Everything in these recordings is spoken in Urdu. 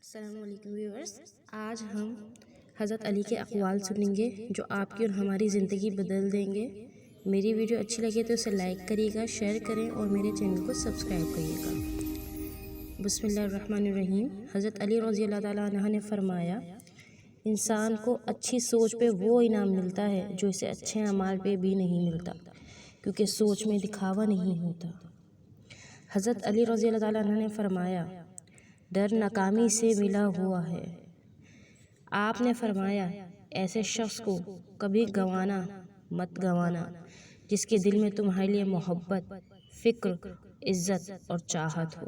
السلام علیکم ویورز، آج ہم حضرت علی کے اقوال سنیں گے جو آپ کی اور ہماری زندگی بدل دیں گے۔ میری ویڈیو اچھی لگے تو اسے لائک کریے گا، شیئر کریں اور میرے چینل کو سبسکرائب کریے گا۔ بسم اللہ الرحمن الرحیم۔ حضرت علی رضی اللہ تعالیٰ عنہ نے فرمایا، انسان کو اچھی سوچ پہ وہ انعام ملتا ہے جو اسے اچھے اعمال پہ بھی نہیں ملتا، کیونکہ سوچ میں دکھاوا نہیں ہوتا۔ حضرت علی رضی اللہ تعالیٰ عنہ نے فرمایا، ڈر ناکامی سے ملا ہوا ہے۔ آپ نے فرمایا، ایسے شخص کو کبھی گنوانا مت گنوانا جس کے دل میں تمہارے لیے محبت، فکر، عزت اور چاہت ہو۔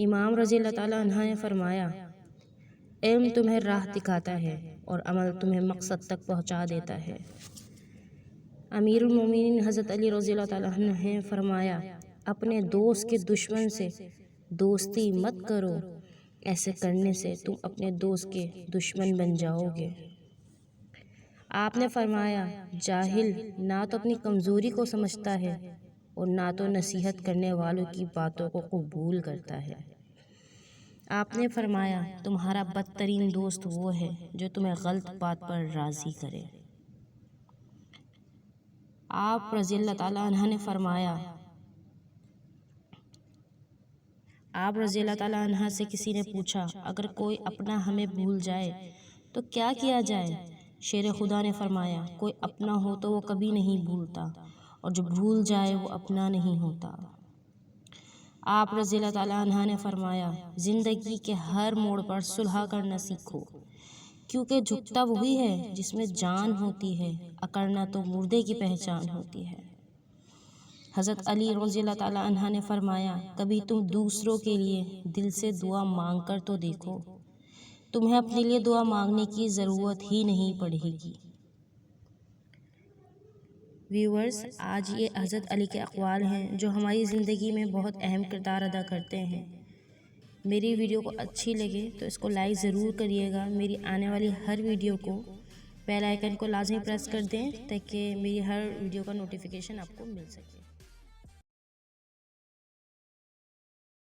امام رضی اللہ تعالیٰ عنہ نے فرمایا، علم تمہیں راہ دکھاتا ہے اور عمل تمہیں مقصد تک پہنچا دیتا ہے۔ امیر المومنین حضرت علی رضی اللہ تعالیٰ عنہ نے فرمایا، اپنے دوست کے دشمن سے دوستی مت کرو، ایسے کرنے سے تم اپنے دوست کے دشمن بن جاؤ گے۔ آپ نے فرمایا، جاہل نہ تو اپنی کمزوری کو سمجھتا ہے اور نہ تو نصیحت کرنے والوں کی باتوں کو قبول کرتا ہے۔ آپ نے فرمایا، تمہارا بدترین دوست وہ ہے جو تمہیں غلط بات پر راضی کرے۔ آپ رضی اللہ تعالیٰ عنہ نے فرمایا، آپ رضی اللہ تعالیٰ عنہ سے کسی نے پوچھا، اگر کوئی اپنا ہمیں بھول جائے تو کیا کیا جائے؟ شیر خدا نے فرمایا، کوئی اپنا ہو تو وہ کبھی نہیں بھولتا، اور جو بھول جائے وہ اپنا نہیں ہوتا۔ آپ رضی اللہ تعالیٰ عنہ نے فرمایا، زندگی کے ہر موڑ پر صلح کرنا سیکھو، کیونکہ جھکتا وہی ہے جس میں جان ہوتی ہے، اکڑنا تو مردے کی پہچان ہوتی ہے۔ حضرت علی رضی اللہ تعالیٰ عنہ نے فرمایا، کبھی تم دوسروں کے لیے دل سے دعا مانگ کر تو دیکھو، تمہیں اپنے لیے دعا مانگنے کی ضرورت ہی نہیں پڑے گی۔ ویورز، آج یہ حضرت علی کے اقوال ہیں جو ہماری زندگی میں بہت اہم کردار ادا کرتے ہیں۔ میری ویڈیو کو اچھی لگے تو اس کو لائک ضرور کریے گا۔ میری آنے والی ہر ویڈیو کو بیل آئیکن کو لازمی پریس کر دیں تاکہ میری ہر ویڈیو کا نوٹیفیکیشن آپ کو مل سکے۔